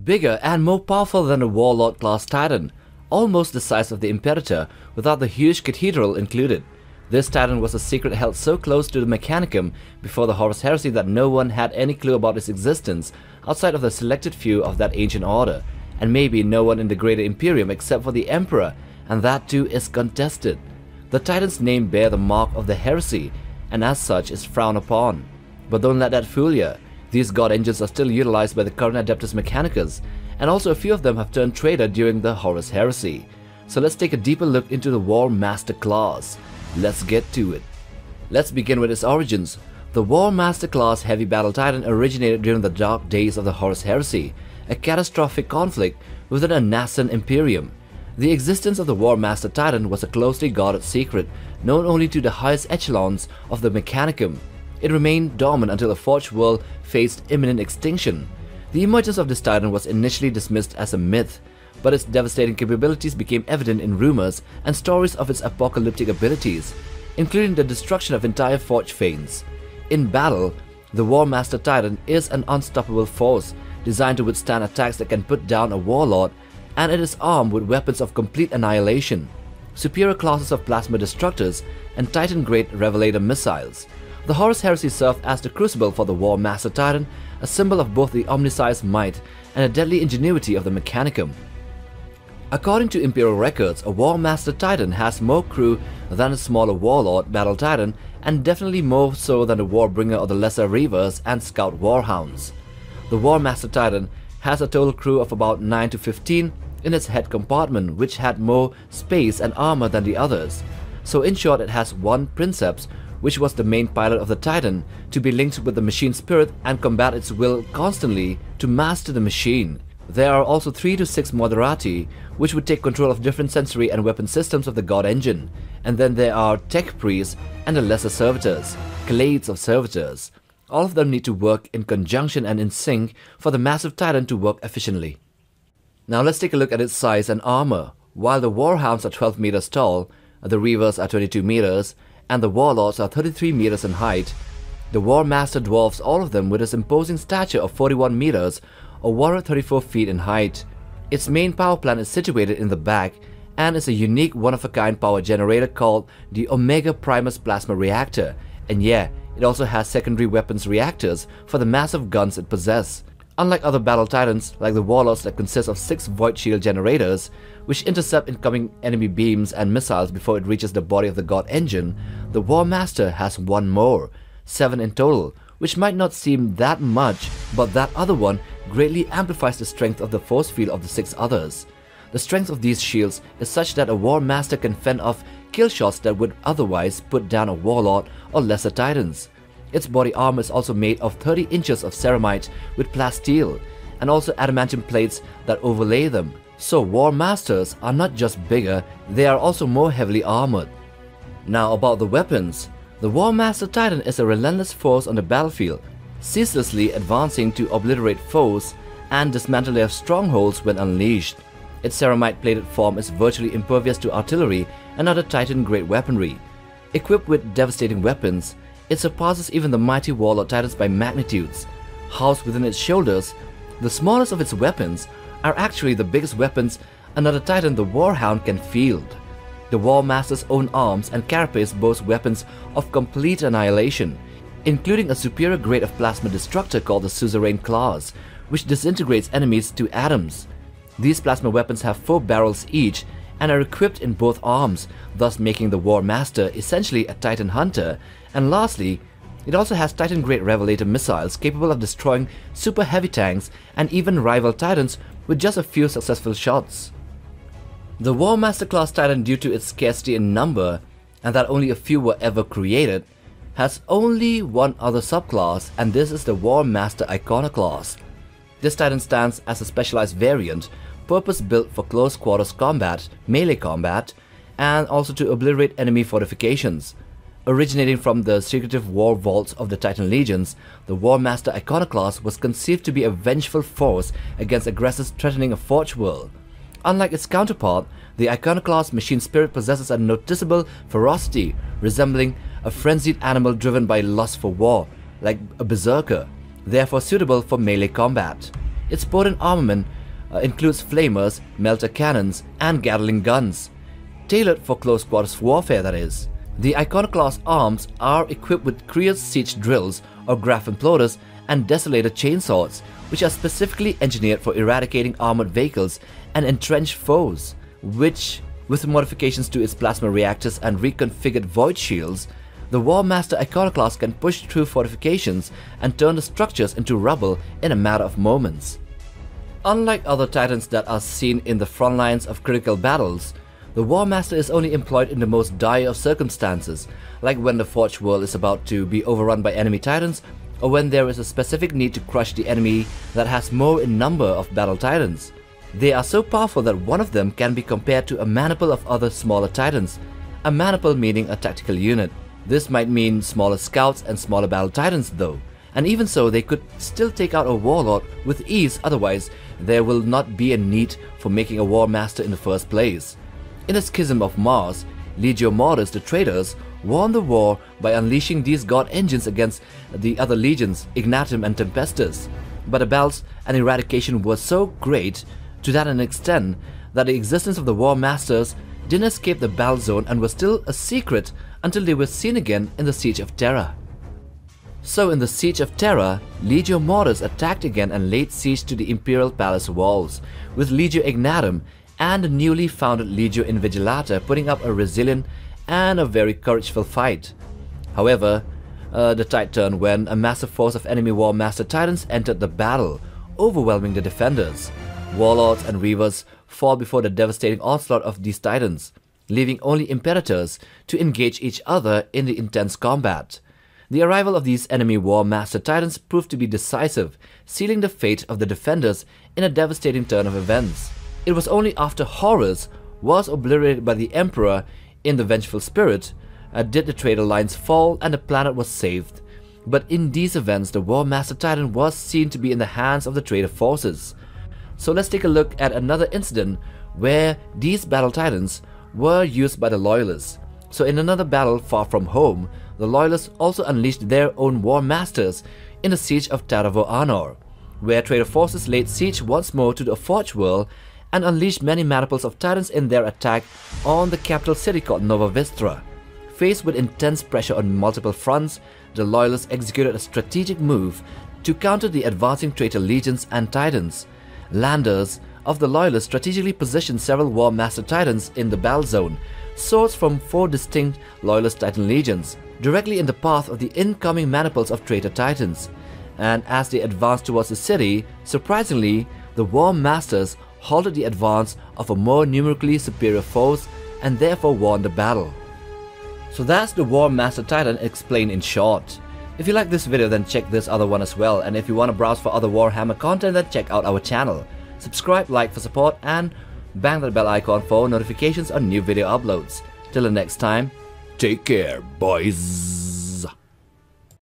bigger and more powerful than a Warlord class Titan, almost the size of the Imperator without the huge cathedral included. This Titan was a secret held so close to the mechanicum before the Horus heresy that no one had any clue about its existence outside of the selected few of that ancient order, and maybe no one in the greater Imperium except for the Emperor, and that too is contested. The Titan's name bear the mark of the heresy, and as such is frowned upon. But don't let that fool you. These god engines are still utilized by the current adeptus mechanicus, and also a few of them have turned traitor during the Horus heresy. So let's take a deeper look into the Warmaster Class. Let's get to it. Let's begin with its origins. The Warmaster Class Heavy Battle Titan originated during the dark days of the Horus heresy, a catastrophic conflict within a nascent Imperium. The existence of the Warmaster Titan was a closely guarded secret, known only to the highest echelons of the mechanicum. It remained dormant until the Forged World faced imminent extinction. The emergence of this Titan was initially dismissed as a myth, but its devastating capabilities became evident in rumors and stories of its apocalyptic abilities, including the destruction of entire Forge Fanes. In battle, the Warmaster Titan is an unstoppable force, designed to withstand attacks that can put down a Warlord, and it is armed with weapons of complete annihilation, superior classes of plasma destructors, and Titan-grade Revelator missiles. The Horus heresy served as the crucible for the Warmaster Titan, a symbol of both the omniscience might and the deadly ingenuity of the mechanicum. According to Imperial records, a Warmaster Titan has more crew than a smaller Warlord Battle Titan, and definitely more so than the Warbringer or the Lesser Reavers and Scout Warhounds. The Warmaster Titan has a total crew of about 9 to 15 in its head compartment, which had more space and armor than the others. So in short, it has one Princeps, which was the main pilot of the Titan, to be linked with the machine spirit and combat its will constantly to master the machine. There are also 3 to 6 Moderati, which would take control of different sensory and weapon systems of the God Engine. And then there are Tech Priests and the Lesser Servitors, Clades of Servitors. All of them need to work in conjunction and in sync for the massive Titan to work efficiently. Now let's take a look at its size and armor. While the Warhounds are 12 meters tall, the Reavers are 22 meters, and the Warlords are 33 meters in height, the Warmaster dwarfs all of them with its imposing stature of 41 meters or 134 feet in height. Its main power plant is situated in the back and is a unique one-of-a-kind power generator called the Omega Primus Plasma Reactor, and yeah, it also has secondary weapons reactors for the massive guns it possesses. Unlike other battle titans like the Warlords that consist of 6 void shield generators, which intercept incoming enemy beams and missiles before it reaches the body of the God Engine, the Warmaster has one more, 7 in total, which might not seem that much, but that other one greatly amplifies the strength of the force field of the 6 others. The strength of these shields is such that a Warmaster can fend off kill shots that would otherwise put down a Warlord or lesser titans. Its body armor is also made of 30 inches of ceramite with plasteel, and also adamantium plates that overlay them. So Warmasters are not just bigger, they are also more heavily armored. Now about the weapons. The Warmaster Titan is a relentless force on the battlefield, ceaselessly advancing to obliterate foes and dismantle their strongholds when unleashed. Its ceramite-plated form is virtually impervious to artillery and other Titan-grade weaponry. Equipped with devastating weapons, it surpasses even the mighty Warlord Titans by magnitudes. Housed within its shoulders, the smallest of its weapons are actually the biggest weapons another Titan, the Warhound, can field. The Warmaster's own arms and carapace boast weapons of complete annihilation, including a superior grade of plasma destructor called the Suzerain Class, which disintegrates enemies to atoms. These plasma weapons have 4 barrels each and are equipped in both arms, thus making the Warmaster essentially a Titan hunter. And lastly, it also has Titan-grade Revelator missiles capable of destroying super heavy tanks and even rival Titans with just a few successful shots. The Warmaster Class Titan, due to its scarcity in number and that only a few were ever created, has only one other subclass, and this is the Warmaster Iconoclast. This Titan stands as a specialized variant, purpose-built for close quarters combat, melee combat, and also to obliterate enemy fortifications. Originating from the secretive war vaults of the Titan Legions, the Warmaster Iconoclast was conceived to be a vengeful force against aggressors threatening a Forge world. Unlike its counterpart, the Iconoclast machine spirit possesses a noticeable ferocity, resembling a frenzied animal driven by lust for war, like a berserker, therefore suitable for melee combat. Its potent armament includes flamers, melter cannons, and Gatling guns, tailored for close quarters warfare, that is. The iconoclast arms are equipped with Krios siege drills or graph imploders and desolator chainswords, which are specifically engineered for eradicating armored vehicles and entrenched foes, which, with modifications to its plasma reactors and reconfigured void shields, the Warmaster iconoclast can push through fortifications and turn the structures into rubble in a matter of moments. Unlike other titans that are seen in the front lines of critical battles, the Warmaster is only employed in the most dire of circumstances, like when the Forge World is about to be overrun by enemy titans, or when there is a specific need to crush the enemy that has more in number of battle titans. They are so powerful that one of them can be compared to a maniple of other smaller titans, a maniple meaning a tactical unit. This might mean smaller scouts and smaller battle titans though, and even so they could still take out a Warlord with ease, otherwise there will not be a need for making a Warmaster in the first place. In the Schism of Mars, Legio Mortis, the traitors, won the war by unleashing these god engines against the other legions, Ignatum and Tempestus. But the battles and eradication were so great, to that an extent, that the existence of the Warmasters didn't escape the battle zone and was still a secret until they were seen again in the Siege of Terra. So in the Siege of Terra, Legio Mortis attacked again and laid siege to the Imperial Palace walls, with Legio Ignatum and the newly founded Legio Invigilata putting up a resilient and a very courageful fight. However, the tide turned when a massive force of enemy Warmaster Titans entered the battle, overwhelming the defenders. Warlords and Reavers fall before the devastating onslaught of these Titans, leaving only Imperators to engage each other in the intense combat. The arrival of these enemy Warmaster Titans proved to be decisive, sealing the fate of the defenders in a devastating turn of events. It was only after Horus was obliterated by the Emperor in the vengeful spirit did the traitor lines fall and the planet was saved. But in these events, the Warmaster Titan was seen to be in the hands of the traitor forces. So let's take a look at another incident where these battle titans were used by the Loyalists. So in another battle far from home, the Loyalists also unleashed their own War Masters in the Siege of Taravo Anor, where traitor forces laid siege once more to the Forge World and unleashed many maniples of titans in their attack on the capital city called Nova Vistra. Faced with intense pressure on multiple fronts, the Loyalists executed a strategic move to counter the advancing traitor legions and titans. Landers of the Loyalists strategically positioned several War Master Titans in the battle zone, swords from 4 distinct Loyalist Titan legions, directly in the path of the incoming maniples of traitor titans. And as they advanced towards the city, surprisingly, the War Masters halted the advance of a more numerically superior foes and therefore won the battle. So that's the War Master Titan explained in short. If you like this video, then check this other one as well, and if you want to browse for other Warhammer content, then check out our channel. Subscribe, like for support, and bang that bell icon for notifications on new video uploads. Till the next time, take care, boys.